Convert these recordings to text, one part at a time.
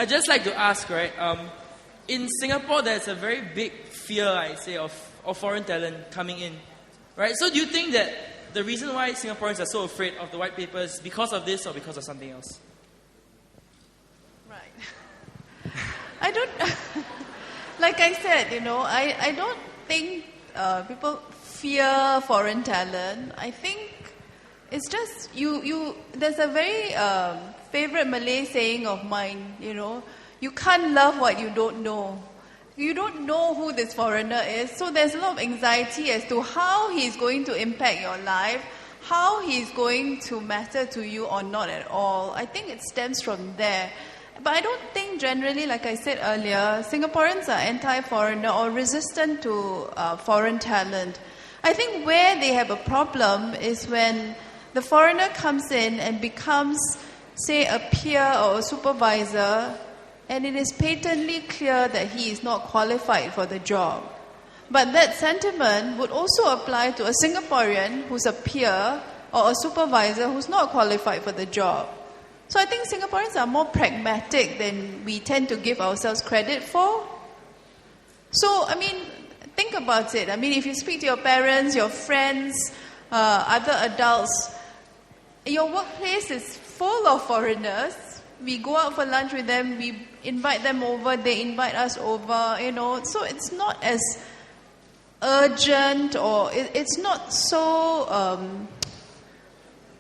I'd just like to ask, right? In Singapore, there's a very big fear, I say, of foreign talent coming in, right? So do you think that the reason why Singaporeans are so afraid of the white papers is because of this or because of something else? Right. I don't... like I said, I don't think people fear foreign talent. I think it's just there's a very favorite Malay saying of mine, you can't love what you don't know. You don't know who this foreigner is, so there's a lot of anxiety as to how he's going to impact your life, how he's going to matter to you or not at all. I think it stems from there. But I don't think generally, like I said earlier, Singaporeans are anti-foreigner or resistant to foreign talent. I think where they have a problem is when the foreigner comes in and becomes, say, a peer or a supervisor, and it is patently clear that he is not qualified for the job. But that sentiment would also apply to a Singaporean who's a peer or a supervisor who's not qualified for the job. So I think Singaporeans are more pragmatic than we tend to give ourselves credit for. So, think about it. If you speak to your parents, your friends, other adults, your workplace is full of foreigners. We go out for lunch with them, we invite them over, they invite us over, so it's not as urgent or it's not so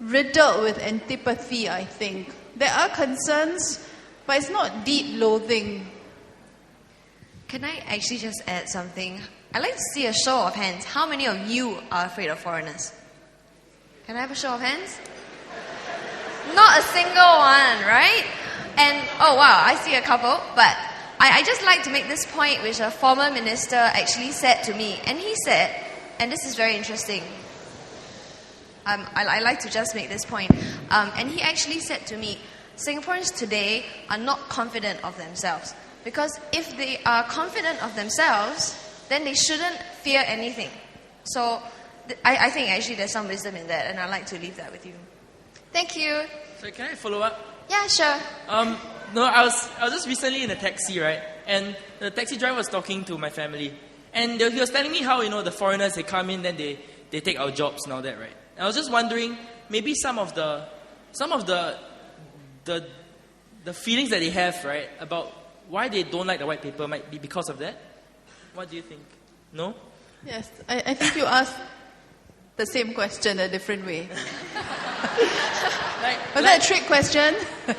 riddled with antipathy, I think. There are concerns, but it's not deep loathing. Can I actually just add something? I'd like to see a show of hands. How many of you are afraid of foreigners? Can I have a show of hands? Not a single one, right? And, oh wow, I see a couple, but I just like to make this point which a former minister actually said to me. And he said, and this is very interesting, I like to just make this point. And he actually said to me, Singaporeans today are not confident of themselves. Because if they are confident of themselves, then they shouldn't fear anything. So I think actually there's some wisdom in that, and I'd like to leave that with you. Thank you. So can I follow up? Yeah, sure. No, I was just recently in a taxi, right? And the taxi driver was talking to my family. And he was telling me how, the foreigners, they come in, then they take our jobs and all that, right? And I was just wondering, maybe some of the feelings that they have, right, about why they don't like the white paper might be because of that. What do you think? No? Yes, I think you asked the same question a different way. Was that a trick question?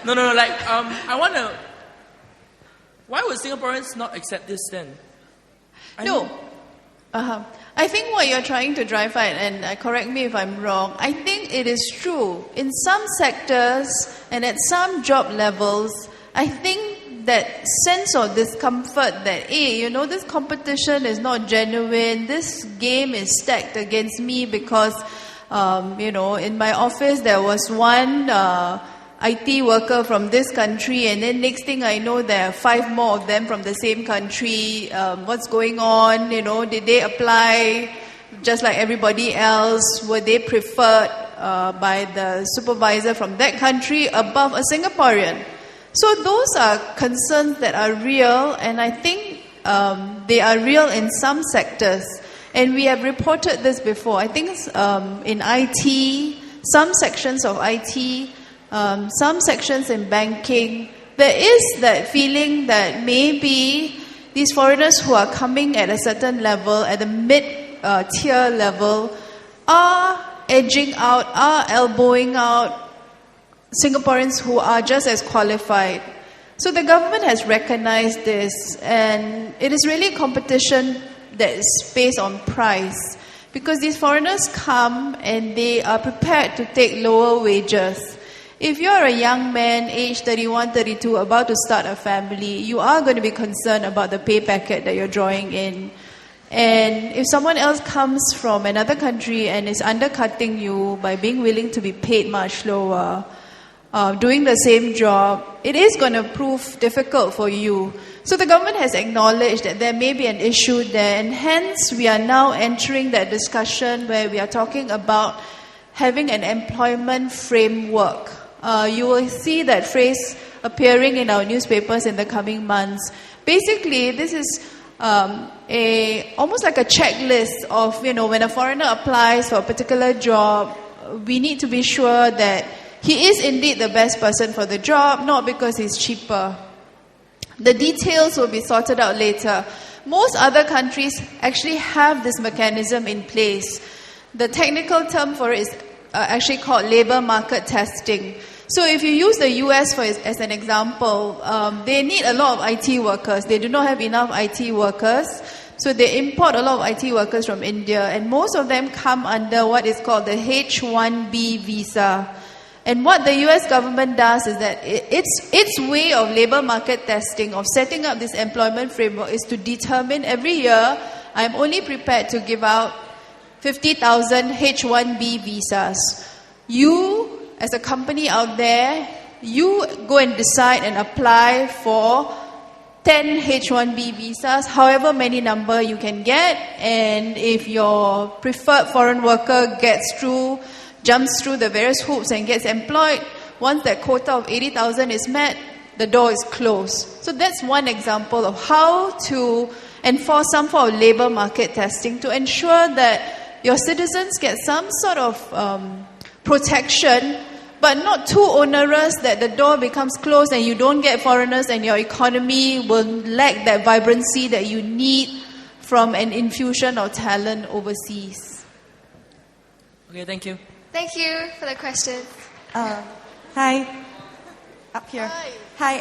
No. I want to... Why would Singaporeans not accept this then? I think what you're trying to drive at, and correct me if I'm wrong, I think it is true. In some sectors and at some job levels, I think that sense of discomfort that, this competition is not genuine, this game is stacked against me because, in my office there was one IT worker from this country, and then next thing I know there are 5 more of them from the same country. What's going on? Did they apply just like everybody else? Were they preferred by the supervisor from that country above a Singaporean? So those are concerns that are real, and I think they are real in some sectors. And we have reported this before. I think in IT, some sections of IT, some sections in banking, there is that feeling that maybe these foreigners who are coming at a certain level, at the mid-tier level, are edging out, are elbowing out Singaporeans who are just as qualified. So the government has recognized this, and it is really a competition that is based on price. Because these foreigners come and they are prepared to take lower wages. If you're a young man, age 31, 32, about to start a family, you are going to be concerned about the pay packet that you're drawing in. And if someone else comes from another country and is undercutting you by being willing to be paid much lower, doing the same job, it is going to prove difficult for you. So the government has acknowledged that there may be an issue there, and hence we are now entering that discussion where we are talking about having an employment framework. You will see that phrase appearing in our newspapers in the coming months. Basically, this is almost like a checklist of, when a foreigner applies for a particular job, we need to be sure that he is indeed the best person for the job, not because he's cheaper. The details will be sorted out later. Most other countries actually have this mechanism in place. The technical term for it is actually called labor market testing. So if you use the US as an example, they need a lot of IT workers. They do not have enough IT workers. So they import a lot of IT workers from India. And most of them come under what is called the H-1B visa. And what the US government does is that its way of labor market testing, of setting up this employment framework, is to determine every year, I'm only prepared to give out 50,000 H-1B visas. You, as a company out there, you go and decide and apply for 10 H-1B visas, however many number you can get. And if your preferred foreign worker jumps through the various hoops and gets employed, once that quota of 80,000 is met, the door is closed. So that's one example of how to enforce some form of labor market testing to ensure that your citizens get some sort of protection, but not too onerous that the door becomes closed and you don't get foreigners and your economy will lack that vibrancy that you need from an infusion of talent overseas. Okay, thank you. Thank you for the question. Hi. Up here. Hi.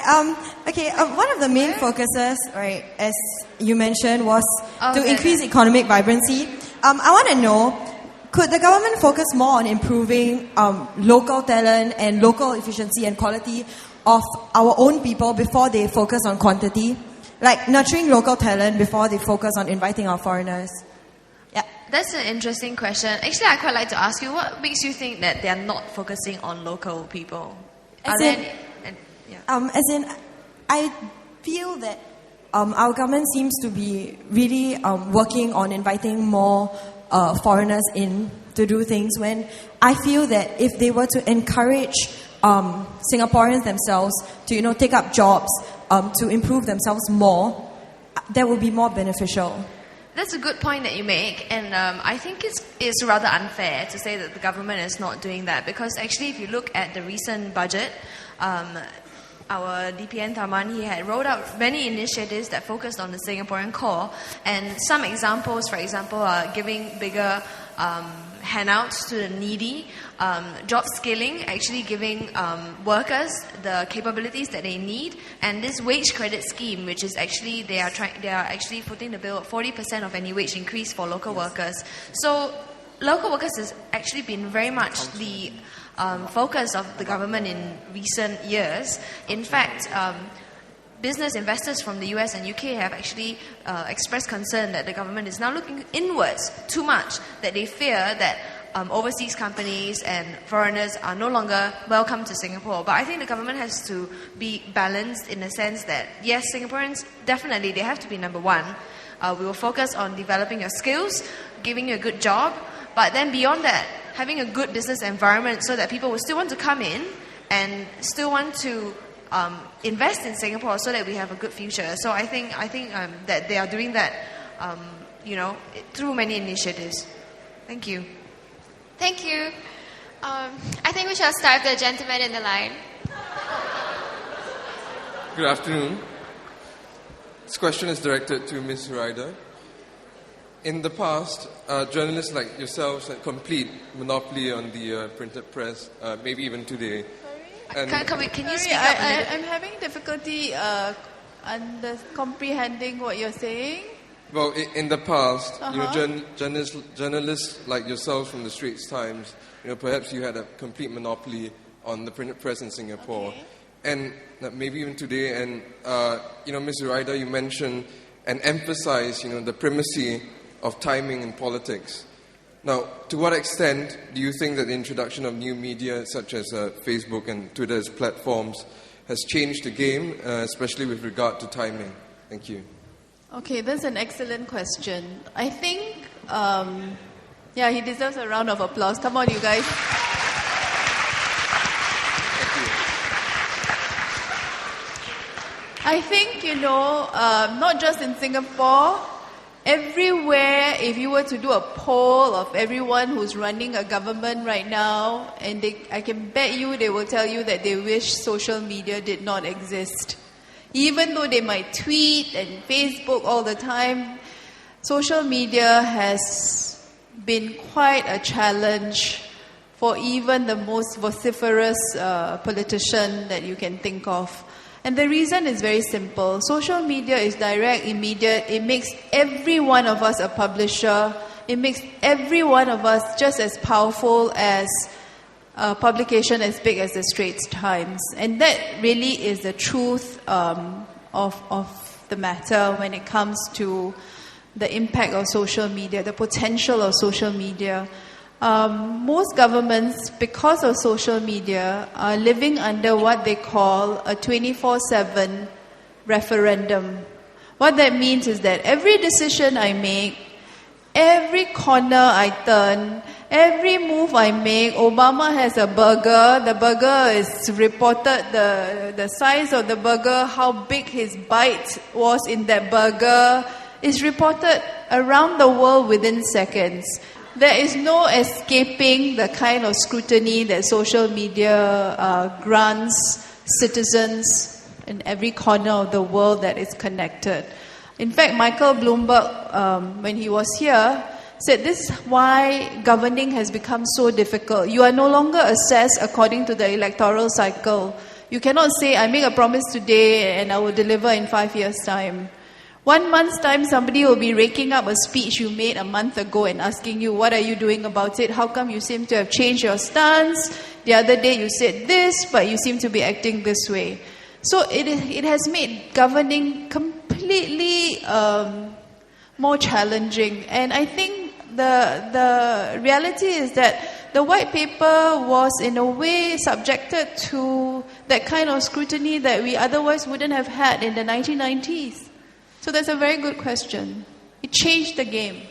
One of the main focuses, right, as you mentioned, was to increase economic vibrancy. I want to know, could the government focus more on improving local talent and local efficiency and quality of our own people before they focus on quantity? Like nurturing local talent before they focus on inviting our foreigners? Yeah. That's an interesting question. Actually, I'd quite like to ask you, what makes you think that they're not focusing on local people? I feel that our government seems to be really working on inviting more foreigners in to do things, when I feel that if they were to encourage Singaporeans themselves to take up jobs, to improve themselves more, that would be more beneficial. That's a good point that you make, and I think it's rather unfair to say that the government is not doing that, because actually if you look at the recent budget, our DPN Tharman, he had rolled out many initiatives that focused on the Singaporean core, and some examples, for example, are giving bigger handouts to the needy, job skilling, actually giving workers the capabilities that they need, and this wage credit scheme, which is actually they are actually footing the bill at 40% of any wage increase for local workers. So local workers has actually been very much the focus of the government in recent years. In fact, business investors from the US and UK have actually expressed concern that the government is now looking inwards too much, that they fear that overseas companies and foreigners are no longer welcome to Singapore. But I think the government has to be balanced in the sense that, yes, Singaporeans, definitely, they have to be number one. We will focus on developing your skills, giving you a good job, but then beyond that, having a good business environment so that people will still want to come in and still want to invest in Singapore so that we have a good future. So I think that they are doing that, through many initiatives. Thank you. Thank you. I think we shall start with the gentleman in the line. Good afternoon. This question is directed to Ms. Ryder. In the past, journalists like yourselves had complete monopoly on the printed press, maybe even today. Can you speak up a little? I'm having difficulty comprehending what you're saying. Well, in the past, journalists like yourselves from the Straits Times, perhaps you had a complete monopoly on the printed press in Singapore. Okay. And maybe even today, and, Ms. Ryder, you mentioned and emphasized, the primacy of timing in politics. Now, to what extent do you think that the introduction of new media such as Facebook and Twitter as platforms has changed the game, especially with regard to timing? Thank you. Okay, that's an excellent question. I think, he deserves a round of applause. Come on, you guys. I think, not just in Singapore, everywhere, if you were to do a poll of everyone who's running a government right now, and I can bet you they will tell you that they wish social media did not exist. Even though they might tweet and Facebook all the time, social media has been quite a challenge for even the most vociferous politician that you can think of. And the reason is very simple. Social media is direct, immediate. It makes every one of us a publisher. It makes every one of us just as powerful as a publication as big as the Straits Times. And that really is the truth of the matter when it comes to the impact of social media, the potential of social media. Most governments, because of social media, are living under what they call a 24/7 referendum. What that means is that every decision I make, every corner I turn, every move I make, Obama has a burger, the burger is reported, the size of the burger, how big his bite was in that burger, is reported around the world within seconds. There is no escaping the kind of scrutiny that social media grants citizens in every corner of the world that is connected. In fact, Michael Bloomberg, when he was here, said this is why governing has become so difficult. You are no longer assessed according to the electoral cycle. You cannot say, I make a promise today and I will deliver in 5 years' time. 1 month's time, somebody will be raking up a speech you made a month ago and asking you, what are you doing about it? How come you seem to have changed your stance? The other day you said this, but you seem to be acting this way. So it has made governing completely more challenging. And I think the reality is that the white paper was in a way subjected to that kind of scrutiny that we otherwise wouldn't have had in the 1990s. So that's a very good question. It changed the game.